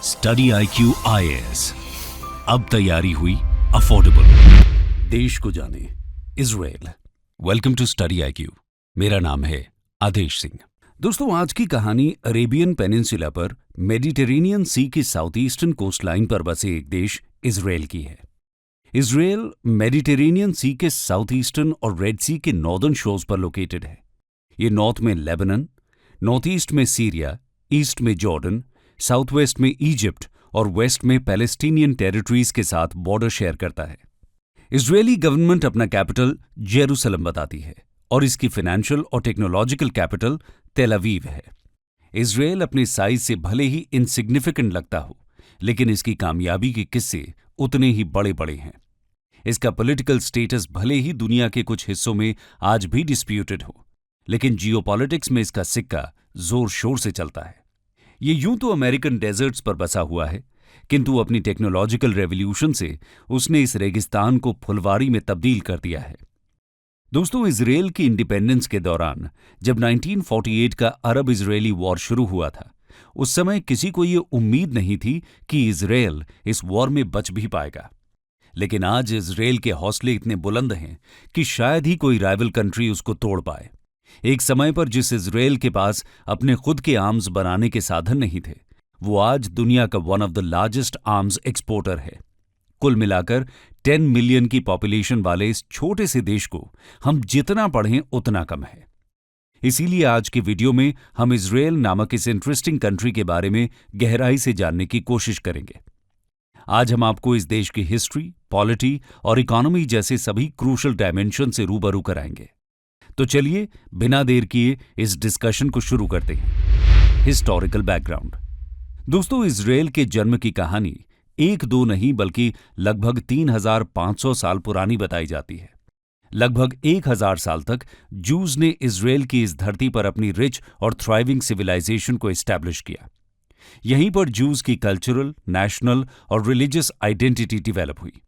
Study IQ IAS, अब तैयारी हुई अफोर्डेबल। देश को जाने Israel. Welcome to study IQ। मेरा नाम है आदेश सिंह। दोस्तों, आज की कहानी अरेबियन पेनिनसुला पर मेडिटेरेनियन सी की साउथ ईस्टर्न कोस्ट लाइन पर बसे एक देश इजराइल की है। इजराइल मेडिटेरेनियन सी के साउथ ईस्टर्न और रेड सी के नॉर्दर्न शोर्स पर लोकेटेड है। ये नॉर्थ में लेबनान, नॉर्थ ईस्ट में सीरिया, ईस्ट में जॉर्डन, साउथ वेस्ट में इजिप्ट और वेस्ट में पैलेस्टीनियन टेरिटरीज के साथ बॉर्डर शेयर करता है। इजरायली गवर्नमेंट अपना कैपिटल जेरूसलम बताती है और इसकी फाइनेंशियल और टेक्नोलॉजिकल कैपिटल तेल अवीव है। इजराइल अपने साइज से भले ही इनसिग्निफिकेंट लगता हो, लेकिन इसकी कामयाबी के किस्से उतने ही बड़े बड़े हैं। इसका पॉलिटिकल स्टेटस भले ही दुनिया के कुछ हिस्सों में आज भी डिस्प्यूटेड हो, लेकिन जियोपॉलिटिक्स में इसका सिक्का जोर शोर से चलता है। ये यूं तो अमेरिकन डेजर्ट्स पर बसा हुआ है, किंतु अपनी टेक्नोलॉजिकल रेवोल्यूशन से उसने इस रेगिस्तान को फुलवारी में तब्दील कर दिया है। दोस्तों, इजराइल की इंडिपेंडेंस के दौरान जब 1948 का अरब इजरायली वॉर शुरू हुआ था, उस समय किसी को ये उम्मीद नहीं थी कि इजराइल इस वॉर में बच भी पाएगा। लेकिन आज इजराइल के हौसले इतने बुलंद हैं कि शायद ही कोई राइवल कंट्री उसको तोड़ पाए। एक समय पर जिस इजराइल के पास अपने खुद के आर्म्स बनाने के साधन नहीं थे, वो आज दुनिया का one of the largest arms exporter है। कुल मिलाकर 10 मिलियन की पॉपुलेशन वाले इस छोटे से देश को हम जितना पढ़ें उतना कम है। इसीलिए आज की वीडियो में हम इजराइल नामक इस इंटरेस्टिंग कंट्री के बारे में गहराई से जानने की कोशिश करेंगे। आज हम आपको इस देश की हिस्ट्री, पॉलिटी और इकोनॉमी जैसे सभी क्रूशल डायमेंशन से रूबरू कराएंगे। तो चलिए बिना देर किए इस डिस्कशन को शुरू करते हैं। Historical background. दोस्तों, इजराइल के जन्म की कहानी एक दो नहीं बल्कि लगभग 3500 साल पुरानी बताई जाती है। लगभग 1000 साल तक जूज ने इजराइल की इस धरती पर अपनी रिच और थ्राइविंग सिविलाइजेशन को एस्टैब्लिश किया। यहीं पर जूज की कल्चरल, नेशनल और रिलीजियस आइडेंटिटी डेवलप हुई।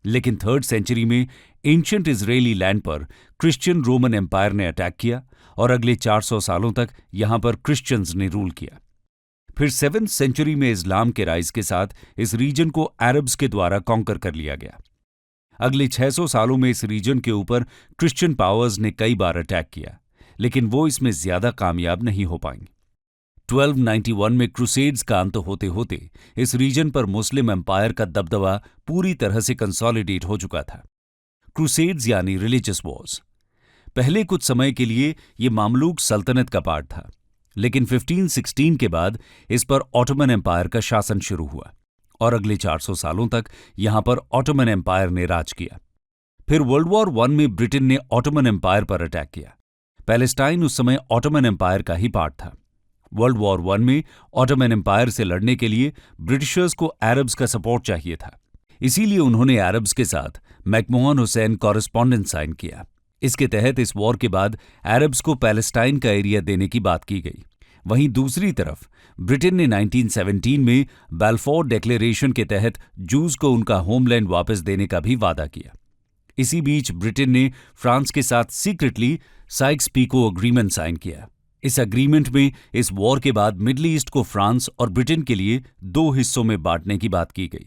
लेकिन 3rd सेंचुरी में एंशिएंट इजरायली लैंड पर क्रिश्चियन रोमन एम्पायर ने अटैक किया और अगले 400 सालों तक यहां पर क्रिश्चियंस ने रूल किया। फिर 7th सेंचुरी में इस्लाम के राइज के साथ इस रीजन को अरब्स के द्वारा कॉन्कर कर लिया गया। अगले 600 सालों में इस रीजन के ऊपर क्रिश्चियन पावर्स ने कई बार अटैक किया, लेकिन वो इसमें ज्यादा कामयाब नहीं हो पाई। 1291 में क्रूसेड्स का अंत होते होते इस रीजन पर मुस्लिम एम्पायर का दबदबा पूरी तरह से कंसोलिडेट हो चुका था। क्रूसेड्स यानी रिलीजियस वॉर्स। पहले कुछ समय के लिए ये मामलूक सल्तनत का पार्ट था, लेकिन 1516 के बाद इस पर ऑटोमन एम्पायर का शासन शुरू हुआ और अगले 400 सालों तक यहां पर ऑटोमन एम्पायर ने राज किया। फिर वर्ल्ड वॉर 1 में ब्रिटेन ने ऑटोमन एम्पायर पर अटैक किया। पैलेस्टाइन उस समय ऑटोमन एम्पायर का ही पार्ट था। वर्ल्ड वॉर 1 में ऑटोमन एम्पायर से लड़ने के लिए ब्रिटिशर्स को अरब्स का सपोर्ट चाहिए था। इसीलिए उन्होंने अरब्स के साथ मैकमोहन हुसैन कॉरेस्पॉन्डेंस साइन किया। इसके तहत इस वॉर के बाद अरब्स को पैलेस्टाइन का एरिया देने की बात की गई। वहीं दूसरी तरफ ब्रिटेन ने 1917 में बैलफोर डिक्लेरेशन के तहत जूस को उनका होमलैंड वापस देने का भी वादा किया। इसी बीच ब्रिटेन ने फ्रांस के साथ सीक्रेटली साइक्स-पीको एग्रीमेंट साइन किया। इस एग्रीमेंट में इस वॉर के बाद मिडल ईस्ट को फ्रांस और ब्रिटेन के लिए 2 हिस्सों में बांटने की बात की गई।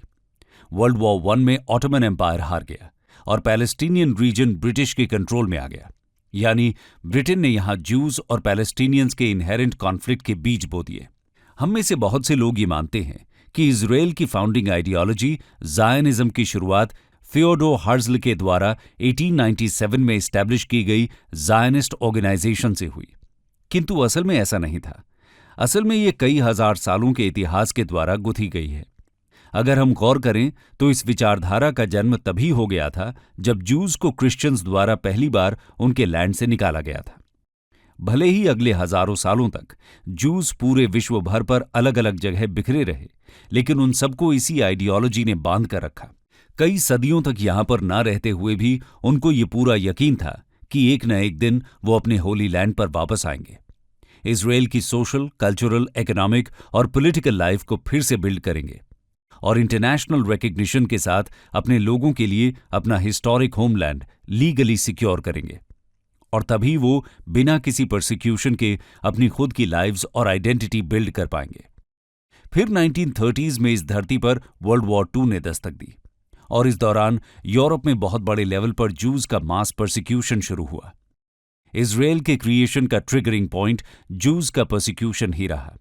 वर्ल्ड वॉर 1 में ऑटोमन एम्पायर हार गया और पैलेस्टीनियन रीजन ब्रिटिश के कंट्रोल में आ गया। यानी ब्रिटेन ने यहां जूस और पैलेस्टीनियंस के इनहेरेंट कॉन्फ्लिक्ट के बीज बो दिए। हम में से बहुत से लोग ये मानते हैं कि इजराइल की फाउंडिंग आइडियोलॉजी ज़ायनिज्म की शुरुआत थियोडोर हर्ज़ल के द्वारा 1897 में एस्टैब्लिश की गई ज़ायनिस्ट ऑर्गेनाइजेशन से हुई, किंतु असल में ऐसा नहीं था। असल में ये कई हजार सालों के इतिहास के द्वारा गुथी गई है। अगर हम गौर करें तो इस विचारधारा का जन्म तभी हो गया था जब जूस को क्रिश्चियंस द्वारा पहली बार उनके लैंड से निकाला गया था। भले ही अगले हजारों सालों तक जूस पूरे विश्व भर पर अलग अलग जगह बिखरे रहे, लेकिन उन सबको इसी आइडियोलॉजी ने बांध कर रखा। कई सदियों तक यहां पर ना रहते हुए भी उनको ये पूरा यकीन था कि एक न एक दिन वो अपने होली लैंड पर वापस आएंगे। इजराइल की सोशल, कल्चरल, इकोनॉमिक और पॉलिटिकल लाइफ को फिर से बिल्ड करेंगे और इंटरनेशनल रिकग्निशन के साथ अपने लोगों के लिए अपना हिस्टोरिक होमलैंड लीगली सिक्योर करेंगे। और तभी वो बिना किसी परसिक्यूशन के अपनी खुद की लाइव्स और आइडेंटिटी बिल्ड कर पाएंगे। फिर 1930s में इस धरती पर वर्ल्ड वॉर II ने दस्तक दी और इस दौरान यूरोप में बहुत बड़े लेवल पर जूज का मास परसिक्यूशन शुरू हुआ। इजराइल के क्रिएशन का ट्रिगरिंग पॉइंट जूज का परसिक्यूशन ही रहा।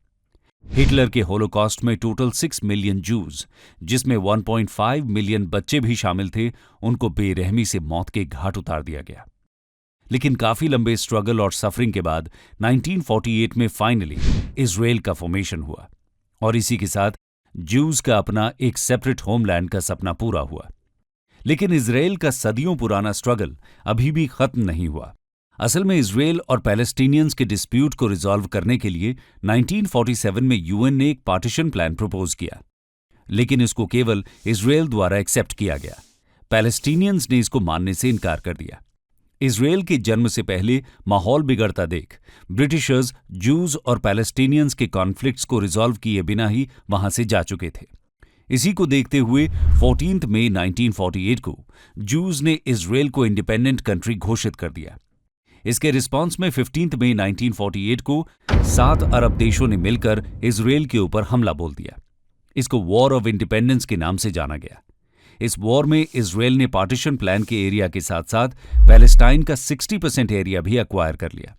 हिटलर के होलोकॉस्ट में टोटल 6 मिलियन जूज, जिसमें 1.5 मिलियन बच्चे भी शामिल थे, उनको बेरहमी से मौत के घाट उतार दिया गया। लेकिन काफी लंबे स्ट्रगल और सफरिंग के बाद 1948 में फाइनली इजराइल का फॉर्मेशन हुआ और इसी के साथ जूज का अपना एक सेपरेट होमलैंड का सपना पूरा हुआ। लेकिन इजराइल का सदियों पुराना स्ट्रगल अभी भी खत्म नहीं हुआ। असल में इजराइल और पैलेस्टीनियंस के डिस्प्यूट को रिजॉल्व करने के लिए 1947 में यूएन ने एक पार्टीशन प्लान प्रपोज किया, लेकिन इसको केवल इजराइल द्वारा एक्सेप्ट किया गया। पैलेस्टीनियंस ने इसको मानने से इनकार कर दिया। इजराइल के जन्म से पहले माहौल बिगड़ता देख ब्रिटिशर्स जूज और पैलेस्टीनियंस के कॉन्फ्लिक्ट्स को रिजॉल्व किए बिना ही वहां से जा चुके थे। इसी को देखते हुए 14 मई 1948 को जूज ने इजराइल को इंडिपेंडेंट कंट्री घोषित कर दिया। इसके रिस्पांस में 15 मई 1948 को 7 अरब देशों ने मिलकर इजराइल के ऊपर हमला बोल दिया। इसको वॉर ऑफ इंडिपेंडेंस के नाम से जाना गया। इस वॉर में इजराइल ने पार्टीशन प्लान के एरिया के साथ साथ पैलेस्टाइन का 60% एरिया भी एक्वायर कर लिया।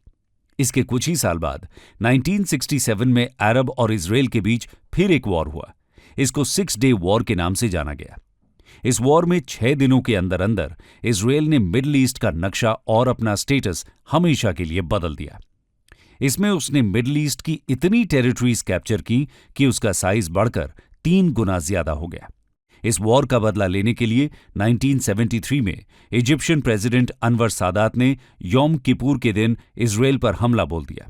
इसके कुछ ही साल बाद 1967 में अरब और इजराइल के बीच फिर एक वॉर हुआ। इसको 6 डे वॉर के नाम से जाना गया। इस वॉर में 6 दिनों के अंदर अंदर इजराइल ने मिडिल ईस्ट का नक्शा और अपना स्टेटस हमेशा के लिए बदल दिया। इसमें उसने मिडिल ईस्ट की इतनी टेरिटरीज कैप्चर की कि उसका साइज बढ़कर 3 गुना ज्यादा हो गया। इस वॉर का बदला लेने के लिए 1973 में इजिप्शियन प्रेसिडेंट अनवर सादात ने यौम किपुर के दिन इजराइल पर हमला बोल दिया।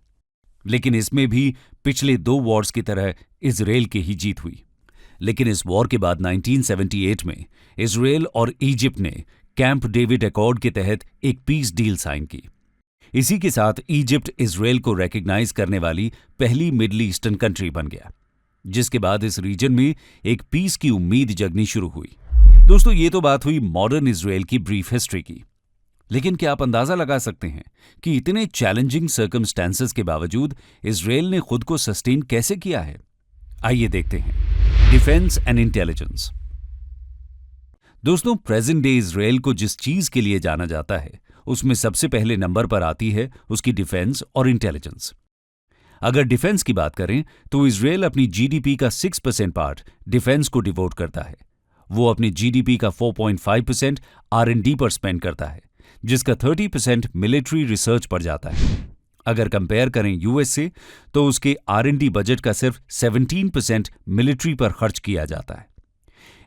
लेकिन इसमें भी पिछले 2 वॉर्स की तरह इजराइल की ही जीत हुई। लेकिन इस वॉर के बाद 1978 में इजराइल और इजिप्ट ने कैंप डेविड अकॉर्ड के तहत एक पीस डील साइन की। इसी के साथ इजिप्ट इजराइल को रिकॉग्नाइज करने वाली पहली मिडल ईस्टर्न कंट्री बन गया, जिसके बाद इस रीजन में एक पीस की उम्मीद जगनी शुरू हुई। दोस्तों, ये तो बात हुई मॉडर्न इजराइल की ब्रीफ हिस्ट्री की। लेकिन क्या आप अंदाजा लगा सकते हैं कि इतने चैलेंजिंग सर्कमस्टेंसेस के बावजूद इजराइल ने खुद को सस्टेन कैसे किया है? आइए देखते हैं। Defence and intelligence. दोस्तों, प्रेजेंट डे इजराइल को जिस चीज के लिए जाना जाता है उसमें सबसे पहले नंबर पर आती है उसकी डिफेंस और इंटेलिजेंस। अगर डिफेंस की बात करें तो इजराइल अपनी जीडीपी का 6% पार्ट डिफेंस को डिवोट करता है। वो अपनी जीडीपी का 4.5% R&D पर स्पेंड करता है, जिसका 30% मिलिट्री रिसर्च पर जाता है। अगर कंपेयर करें यूएस से तो उसके R&D बजट का सिर्फ 17% मिलिट्री पर खर्च किया जाता है।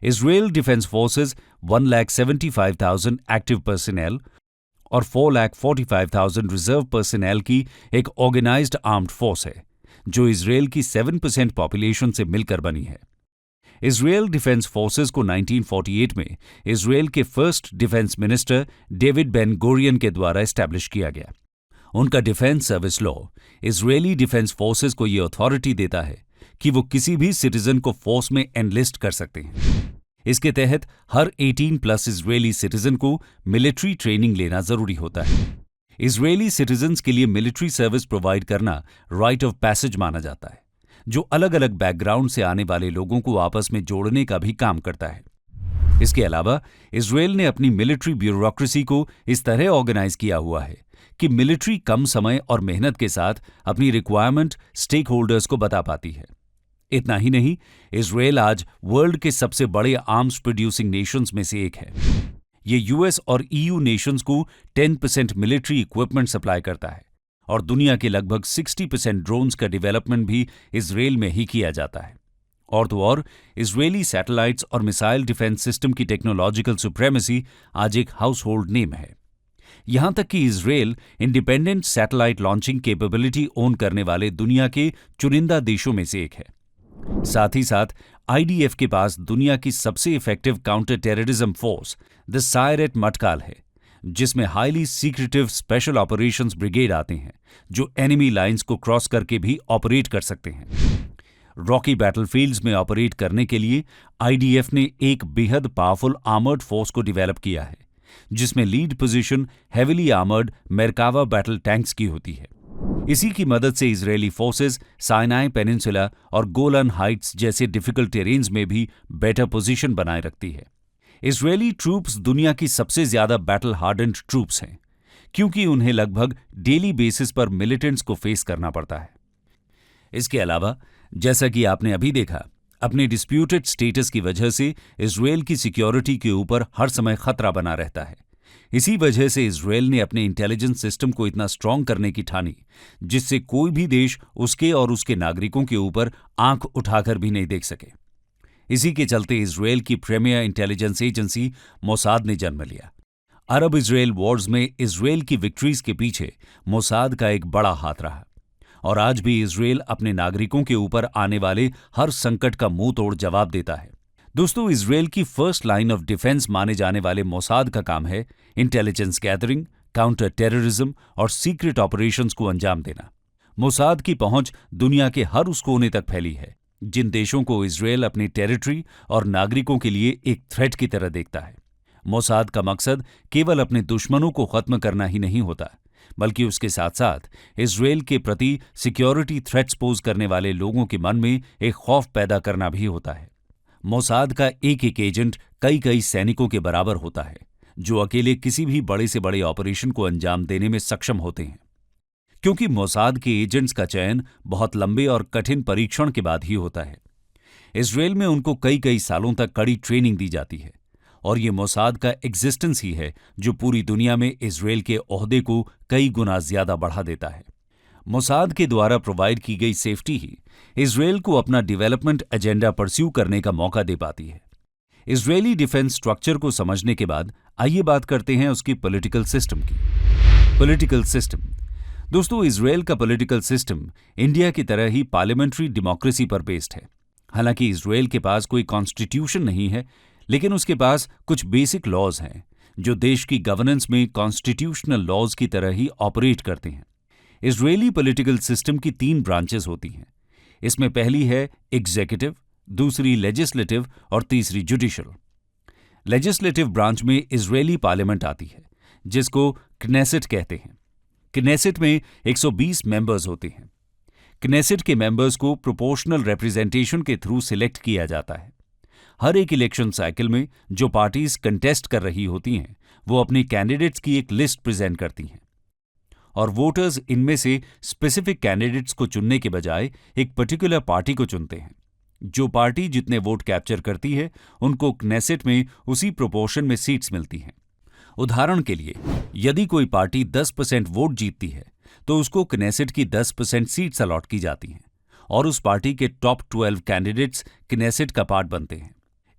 Israel defence forces 1,75,000 active personal और 4,45,000 रिजर्व पर्सनल की एक ऑर्गेनाइज्ड आर्म्ड फोर्स है, जो इजराइल की 7% पॉपुलेशन से मिलकर बनी है। इजराइल डिफेंस फोर्सेस को 1948 में इजराइल के first defence minister David Ben Gurion के द्वारा एस्टैब्लिश किया गया। उनका defence service law Israeli defence forces को यह अथॉरिटी देता है कि वो किसी भी सिटीजन को फोर्स में एनलिस्ट कर सकते हैं। इसके तहत हर 18+ इजरायली सिटीजन को मिलिट्री ट्रेनिंग लेना जरूरी होता है। इजरायली सिटीजन्स के लिए मिलिट्री सर्विस प्रोवाइड करना राइट ऑफ पैसेज माना जाता है, जो अलग अलग बैकग्राउंड से आने वाले लोगों को आपस में जोड़ने का भी काम करता है। इसके अलावा इजराइल ने अपनी मिलिट्री ब्यूरोक्रेसी को इस तरह ऑर्गेनाइज किया हुआ है कि मिलिट्री कम समय और मेहनत के साथ अपनी रिक्वायरमेंट स्टेक होल्डर्स को बता पाती है। इतना ही नहीं, इजराइल आज वर्ल्ड के सबसे बड़े आर्म्स प्रोड्यूसिंग नेशंस में से एक है। ये यूएस और ईयू नेशंस को 10% मिलिट्री इक्विपमेंट सप्लाई करता है और दुनिया के लगभग 60% ड्रोन्स का डेवलपमेंट भी इजराइल में ही किया जाता है। और तो और इजरायली सैटेलाइट्स और मिसाइल डिफेंस सिस्टम की टेक्नोलॉजिकल सुप्रेमेसी आज एक हाउस होल्ड नेम है। यहां तक कि Israel independent satellite launching capability own करने वाले दुनिया के चुनिंदा देशों में से एक है। साथ ही साथ आईडीएफ के पास दुनिया की सबसे effective counter terrorism force the Sayeret Matkal है, जिसमें highly secretive special operations brigade आते हैं, जो एनिमी लाइंस को क्रॉस करके भी ऑपरेट कर सकते हैं। रॉकी बैटलफील्ड्स में ऑपरेट करने के लिए आईडीएफ ने एक बेहद पावरफुल आर्मर्ड फोर्स को डिवेलप किया है, जिसमें lead position heavily armoured Merkava battle tanks की होती है। इसी की मदद से इजरायली फोर्सेस साइनाई पेनिनसुला और गोलन हाइट्स जैसे डिफिकल्ट टेरेन्स में भी बेटर पोजीशन बनाए रखती है। इजरायली ट्रूप्स दुनिया की सबसे ज्यादा बैटल हार्डेंड ट्रूप्स हैं, क्योंकि उन्हें लगभग डेली बेसिस पर मिलिटेंट्स को फेस करना पड़ता है। इसके अलावा, जैसा कि आपने अभी देखा, अपने डिस्प्यूटेड स्टेटस की वजह से इजरायल की सिक्योरिटी के ऊपर हर समय खतरा बना रहता है। इसी वजह से इजरायल ने अपने इंटेलिजेंस सिस्टम को इतना स्ट्रांग करने की ठानी, जिससे कोई भी देश उसके और उसके नागरिकों के ऊपर आंख उठाकर भी नहीं देख सके। इसी के चलते इजरायल की प्रीमियर इंटेलिजेंस एजेंसी मोसाद ने जन्म लिया। अरब इजरायल वॉर्स में इजरायल की विक्ट्रीज के पीछे मोसाद का एक बड़ा हाथ रहा, और आज भी इजरायल अपने नागरिकों के ऊपर आने वाले हर संकट का मुंह तोड़ जवाब देता है। दोस्तों, इजरायल की फर्स्ट लाइन ऑफ डिफेंस माने जाने वाले मोसाद का काम है इंटेलिजेंस गैदरिंग, काउंटर टेररिज्म और सीक्रेट ऑपरेशंस को अंजाम देना। मोसाद की पहुंच दुनिया के हर उस कोने तक फैली है जिन देशों को इजरायल अपनी टेरिटरी और नागरिकों के लिए एक थ्रेट की तरह देखता है। मोसाद का मकसद केवल अपने दुश्मनों को खत्म करना ही नहीं होता, बल्कि उसके साथ साथ इजरायल के प्रति सिक्योरिटी थ्रेट्स पोज करने वाले लोगों के मन में एक खौफ पैदा करना भी होता है। मोसाद का एक एक एजेंट कई कई सैनिकों के बराबर होता है, जो अकेले किसी भी बड़े से बड़े ऑपरेशन को अंजाम देने में सक्षम होते हैं। क्योंकि मोसाद के एजेंट्स का चयन बहुत लंबे और कठिन परीक्षण के बाद ही होता है। इजरायल में उनको कई कई सालों तक कड़ी ट्रेनिंग दी जाती है, और ये मोसाद का एग्जिस्टेंस ही है जो पूरी दुनिया में इजरायल के ओहदे को कई गुना ज्यादा बढ़ा देता है। मोसाद के द्वारा प्रोवाइड की गई सेफ्टी ही इजरायल को अपना डेवलपमेंट एजेंडा परस्यू करने का मौका दे पाती है। इजरायली डिफेंस स्ट्रक्चर को समझने के बाद आइए बात करते हैं उसकी पॉलिटिकल सिस्टम की। पॉलिटिकल सिस्टम दोस्तों, इजरायल का पॉलिटिकल सिस्टम इंडिया की तरह ही पार्लियामेंट्री डेमोक्रेसी पर बेस्ड है। हालांकि इजरायल के पास कोई कॉन्स्टिट्यूशन नहीं है, लेकिन उसके पास कुछ बेसिक लॉज हैं जो देश की गवर्नेंस में कॉन्स्टिट्यूशनल लॉज की तरह ही ऑपरेट करते हैं। इजरायली पॉलिटिकल सिस्टम की 3 ब्रांचेस होती हैं। इसमें पहली है एग्जीक्यूटिव, दूसरी लेजिस्लेटिव और तीसरी जुडिशियल। लेजिस्लेटिव ब्रांच में इजरायली पार्लियामेंट आती है, जिसको क्नेसेट कहते हैं। क्नेसेट में 120 मेंबर्स होते हैं। क्नेसेट के मेंबर्स को प्रोपोर्शनल रिप्रेजेंटेशन के थ्रू सिलेक्ट किया जाता है। हर एक इलेक्शन साइकिल में जो पार्टीज कंटेस्ट कर रही होती हैं, वो अपने कैंडिडेट्स की एक लिस्ट प्रेजेंट करती हैं, और वोटर्स इनमें से स्पेसिफिक कैंडिडेट्स को चुनने के बजाय एक पर्टिकुलर पार्टी को चुनते हैं। जो पार्टी जितने वोट कैप्चर करती है, उनको क्नेसेट में उसी प्रोपोर्शन में सीट्स मिलती हैं। उदाहरण के लिए, यदि कोई पार्टी 10% वोट जीतती है, तो उसको क्नेसेट की 10% सीट्स अलॉट की जाती हैं, और उस पार्टी के टॉप 12 कैंडिडेट्स क्नेसेट का पार्ट बनते हैं।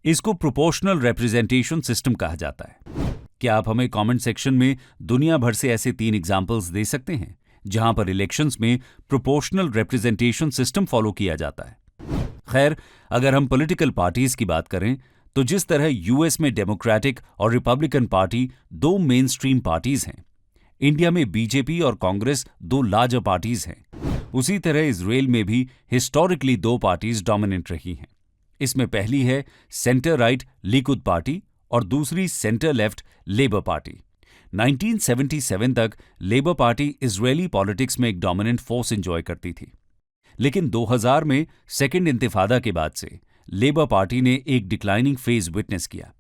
इसको प्रोपोर्शनल रिप्रेजेंटेशन सिस्टम कहा जाता है। क्या आप हमें कमेंट सेक्शन में दुनिया भर से ऐसे 3 एग्जाम्पल्स दे सकते हैं जहां पर इलेक्शंस में प्रोपोर्शनल रिप्रेजेंटेशन सिस्टम फॉलो किया जाता है? खैर, अगर हम पॉलिटिकल पार्टीज की बात करें, तो जिस तरह यूएस में डेमोक्रेटिक और Republican party 2 main stream parties हैं, इंडिया में बीजेपी और कांग्रेस 2 लार्जर पार्टीज हैं, उसी तरह इजरायल में भी हिस्टोरिकली 2 पार्टीज डोमिनेंट रही हैं। इसमें पहली है सेंटर राइट लिकुद पार्टी और दूसरी सेंटर लेफ्ट लेबर पार्टी। 1977 तक लेबर पार्टी इजरायली पॉलिटिक्स में एक डोमिनेंट फोर्स एंजॉय करती थी, लेकिन 2000 में सेकेंड इंतिफादा के बाद से लेबर पार्टी ने एक डिक्लाइनिंग फेज विटनेस किया।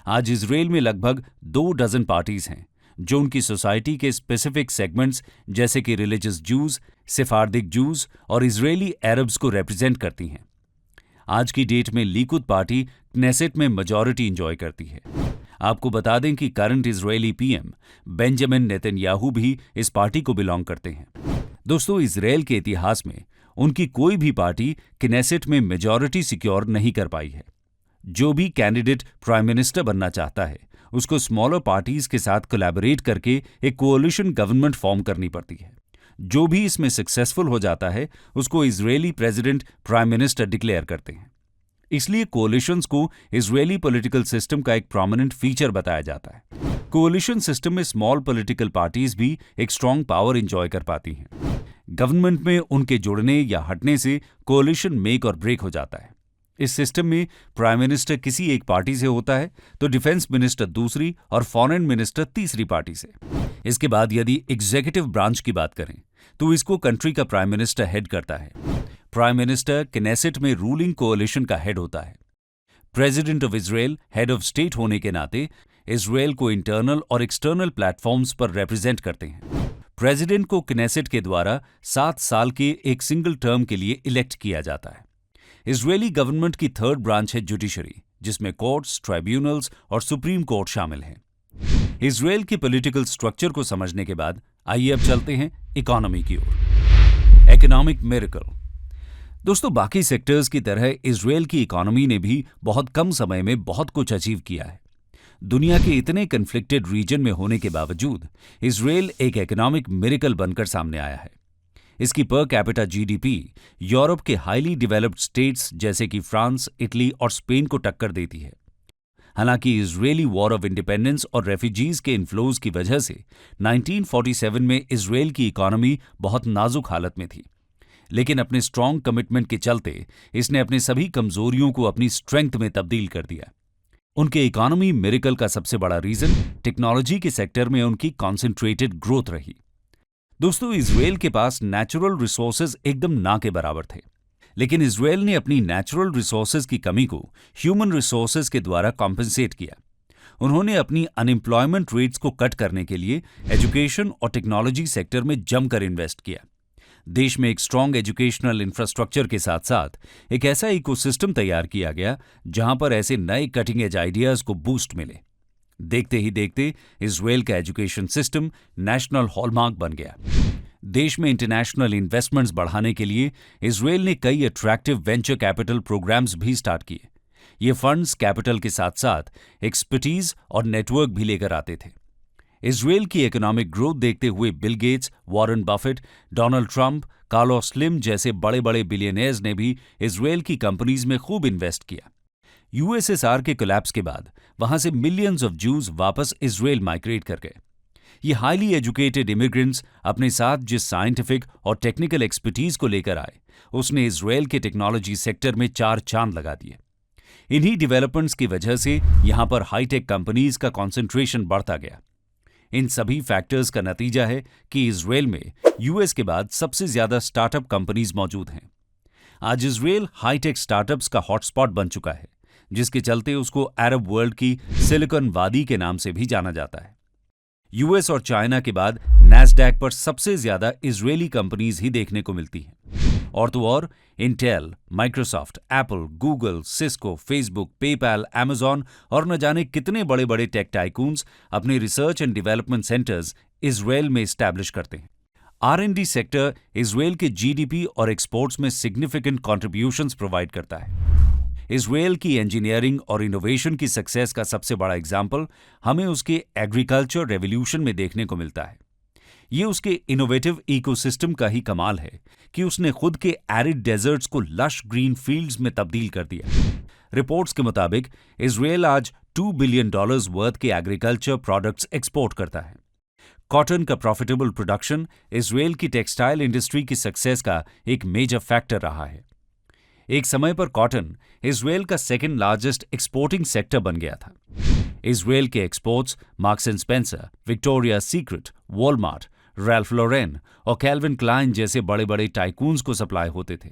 आज इजरायल में लगभग 2 डजन पार्टीज हैं जो उनकी सोसाइटी के स्पेसिफिक सेगमेंट्स जैसे कि रिलीजियस जूज, सेफारदिक जूज और इजरायली अरब्स को रिप्रेजेंट करती हैं। आज की डेट में लिकुद पार्टी क्नेसेट में मेजॉरिटी एंजॉय करती है। आपको बता दें कि current Israeli PM Benjamin Netanyahu भी इस पार्टी को बिलोंग करते हैं। दोस्तों, इजरायल के इतिहास में उनकी कोई भी पार्टी क्नेसेट में मेजॉरिटी सिक्योर नहीं कर पाई है। जो भी कैंडिडेट प्राइम मिनिस्टर बनना चाहता है, उसको स्मॉलर पार्टीज के साथ कोलैबोरेट करके एक कोalition गवर्नमेंट फॉर्म करनी पड़ती है। जो भी इसमें सक्सेसफुल हो जाता है, उसको Israeli president prime minister declare करते हैं। इसलिए कोalitions को इजरायली पॉलिटिकल सिस्टम का एक प्रोमिनेंट फीचर बताया जाता है। कोalition सिस्टम में स्मॉल पॉलिटिकल पार्टीज भी एक स्ट्रांग पावर एंजॉय कर पाती हैं। गवर्नमेंट में उनके जुड़ने या हटने से कोalition मेक और ब्रेक हो जाता है। इस सिस्टम में प्राइम मिनिस्टर किसी एक पार्टी से होता है तो डिफेंस मिनिस्टर दूसरी और फॉरेन मिनिस्टर तीसरी पार्टी से। इसके बाद यदि एग्जीक्यूटिव ब्रांच की बात करें तो इसको कंट्री का प्राइम मिनिस्टर हेड करता है। प्राइम मिनिस्टर किनेसेट में रूलिंग कोalition का हेड होता है। President of Israel head of state होने के नाते इजराइल को इंटरनल और एक्सटर्नल प्लेटफॉर्म्स पर रिप्रेजेंट करते हैं। प्रेसिडेंट को किनेसेट के द्वारा 7 साल के एक सिंगल टर्म के लिए इलेक्ट किया जाता है। इजरायली गवर्नमेंट की थर्ड ब्रांच है जुडिशरी, जिसमें कोर्ट्स, ट्राइब्यूनल्स और सुप्रीम कोर्ट शामिल हैं। इजराइल के पॉलिटिकल स्ट्रक्चर को समझने के बाद आइए अब चलते हैं इकोनॉमी की ओर। Economic miracle. दोस्तों, बाकी सेक्टर्स की तरह इजराइल की इकोनॉमी ने भी बहुत कम समय में बहुत कुछ अचीव किया है। दुनिया के इतने कन्फ्लिक्टेड रीजन में होने के बावजूद इजराइल एक इकोनॉमिक मिरेकल बनकर सामने आया है। इसकी पर कैपिटा जीडीपी यूरोप के हाईली डेवलप्ड स्टेट्स जैसे कि फ्रांस, इटली और स्पेन को टक्कर देती है। हालांकि इजरायली वॉर ऑफ इंडिपेंडेंस और रेफ्यूजीज के इन्फ्लोज की वजह से 1947 में इजराइल की इकोनॉमी बहुत नाजुक हालत में थी, लेकिन अपने स्ट्रॉन्ग कमिटमेंट के चलते इसने अपने सभी कमजोरियों को अपनी स्ट्रेंथ में तब्दील कर दिया। उनके इकोनॉमी मिरेकल का सबसे बड़ा रीजन टेक्नोलॉजी के सेक्टर में उनकी कॉन्सेंट्रेटेड ग्रोथ रही। दोस्तों, इजराइल के पास नेचुरल रिसोर्सेज एकदम ना के बराबर थे, लेकिन इजराइल ने अपनी नेचुरल रिसोर्सेज की कमी को ह्यूमन रिसोर्सेज के द्वारा कॉम्पेंसेट किया। उन्होंने अपनी अनएम्प्लॉयमेंट रेट्स को कट करने के लिए एजुकेशन और टेक्नोलॉजी सेक्टर में जमकर इन्वेस्ट किया। देश में एक स्ट्रॉन्ग एजुकेशनल इंफ्रास्ट्रक्चर के साथ साथ एक ऐसा इकोसिस्टम तैयार किया गया जहां पर ऐसे नए कटिंग एज आइडियाज को बूस्ट मिले। देखते ही देखते इजराइल का एजुकेशन सिस्टम नेशनल हॉलमार्क बन गया। देश में इंटरनेशनल इन्वेस्टमेंट्स बढ़ाने के लिए इजराइल ने कई अट्रैक्टिव वेंचर कैपिटल प्रोग्राम्स भी स्टार्ट किए। ये फंड्स कैपिटल के साथ साथ एक्सपर्टीज और नेटवर्क भी लेकर आते थे। इजराइल की इकोनॉमिक ग्रोथ देखते हुए Bill Gates, Warren Buffett, Donald Trump, Carlos slim जैसे बड़े बड़े बिलियनियर्स ने भी इजराइल की कंपनीज में खूब इन्वेस्ट किया। यूएसएसआर के कोलैप्स के बाद वहां से मिलियंस ऑफ जूज वापस इजराइल माइग्रेट कर गए। ये हाईली एजुकेटेड इमिग्रेंट्स अपने साथ जिस साइंटिफिक और टेक्निकल एक्सपर्टीज को लेकर आए, उसने इजराइल के टेक्नोलॉजी सेक्टर में 4 चांद लगा दिए। इन्हीं डेवलपमेंट्स की वजह से यहां पर हाईटेक कंपनीज का कॉन्सेंट्रेशन बढ़ता गया। इन सभी फैक्टर्स का नतीजा है कि इजराइल में यूएस के बाद सबसे ज्यादा स्टार्टअप कंपनीज मौजूद हैं। आज इजराइल हाईटेक स्टार्टअप्स का हॉटस्पॉट बन चुका है, जिसके चलते उसको अरब वर्ल्ड की सिलिकॉन वादी के नाम से भी जाना जाता है। यूएस और चाइना के बाद नैस्डैक पर सबसे ज्यादा इजरायली कंपनीज ही देखने को मिलती हैं। और तो और Intel, Microsoft, Apple, Google, Cisco, Facebook, PayPal, Amazon और न जाने कितने बड़े बड़े टेक टाइकून्स अपने research and development centres Israel में एस्टैब्लिश करते हैं। R&D सेक्टर इजराइल के जीडीपी और एक्सपोर्ट्स में सिग्निफिकेंट कॉन्ट्रीब्यूशंस प्रोवाइड करता है। इजराइल की इंजीनियरिंग और इनोवेशन की सक्सेस का सबसे बड़ा एग्जाम्पल हमें उसके एग्रीकल्चर रेवोल्यूशन में देखने को मिलता है। ये उसके इनोवेटिव इकोसिस्टम का ही कमाल है कि उसने खुद के एरिड डेजर्ट्स को लश ग्रीन फील्ड्स में तब्दील कर दिया। रिपोर्ट्स के मुताबिक इजराइल आज $2 बिलियन वर्थ के एग्रीकल्चर प्रोडक्ट्स एक्सपोर्ट करता है। कॉटन का प्रॉफिटेबल प्रोडक्शन इजराइल की टेक्सटाइल इंडस्ट्री की सक्सेस का एक मेजर फैक्टर रहा है। एक समय पर कॉटन इजराइल का सेकंड लार्जेस्ट एक्सपोर्टिंग सेक्टर बन गया था। इजराइल के exports Marks and Spencer, Victoria Secret, Walmart, Ralph Lauren और कैल्विन क्लाइन जैसे बड़े बड़े टाइकून्स को सप्लाई होते थे।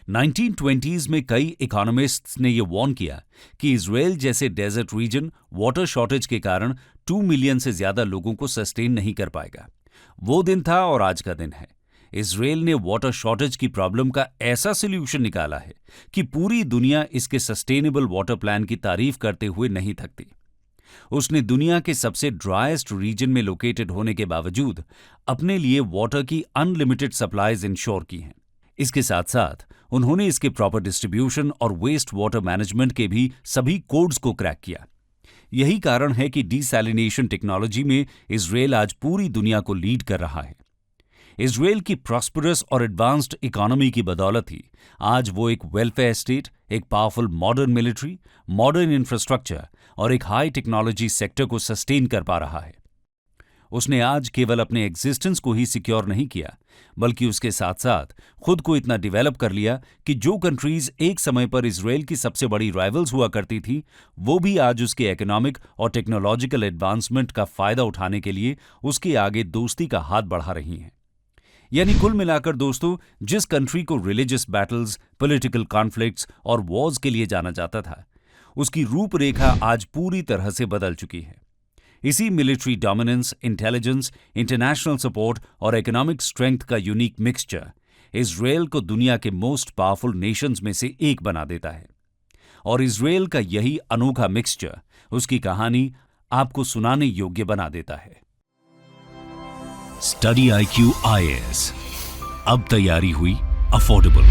1920s में कई इकोनॉमिस्ट्स ने यह वार्न किया कि इजराइल जैसे डेजर्ट रीजन वाटर शॉर्टेज के कारण 2 मिलियन से ज्यादा लोगों को सस्टेन नहीं कर पाएगा। वो दिन था और आज का दिन है। इजराइल ने वाटर शॉर्टेज की प्रॉब्लम का ऐसा सोल्यूशन निकाला है कि पूरी दुनिया इसके सस्टेनेबल वाटर प्लान की तारीफ करते हुए नहीं थकती। उसने दुनिया के सबसे ड्राइएस्ट रीजन में लोकेटेड होने के बावजूद अपने लिए वाटर की अनलिमिटेड सप्लाईज इंश्योर की हैं। इसके साथ साथ उन्होंने इसके प्रॉपर डिस्ट्रीब्यूशन और वेस्ट वाटर मैनेजमेंट के भी सभी कोड्स को क्रैक किया। यही कारण है कि डिसैलिनेशन टेक्नोलॉजी में इजराइल आज पूरी दुनिया को लीड कर रहा है। इजराइल की प्रॉस्परस और एडवांस्ड इकोनॉमी की बदौलत ही आज वो एक वेलफेयर स्टेट, एक powerful modern military, modern infrastructure और एक हाई टेक्नोलॉजी सेक्टर को सस्टेन कर पा रहा है। उसने आज केवल अपने एग्जिस्टेंस को ही सिक्योर नहीं किया, बल्कि उसके साथ साथ खुद को इतना डेवलप कर लिया कि जो कंट्रीज एक समय पर इजराइल की सबसे बड़ी राइवल्स हुआ करती थी, वो भी आज उसके इकोनॉमिक और टेक्नोलॉजिकल एडवांसमेंट का फायदा उठाने के लिए उसके आगे दोस्ती का हाथ बढ़ा रही हैं। यानी कुल मिलाकर दोस्तों, जिस कंट्री को रिलीजियस बैटल्स, पॉलिटिकल कॉन्फ्लिक्ट्स और वॉर्स के लिए जाना जाता था, उसकी रूपरेखा आज पूरी तरह से बदल चुकी है। इसी military dominance, intelligence, international support और इकोनॉमिक स्ट्रेंथ का यूनिक मिक्सचर इजराइल को दुनिया के मोस्ट पावरफुल नेशंस में से एक बना देता है। और इजराइल का यही अनोखा मिक्सचर उसकी कहानी आपको सुनाने योग्य बना देता है। स्टडी IQ IAS, अब तैयारी हुई अफोर्डेबल।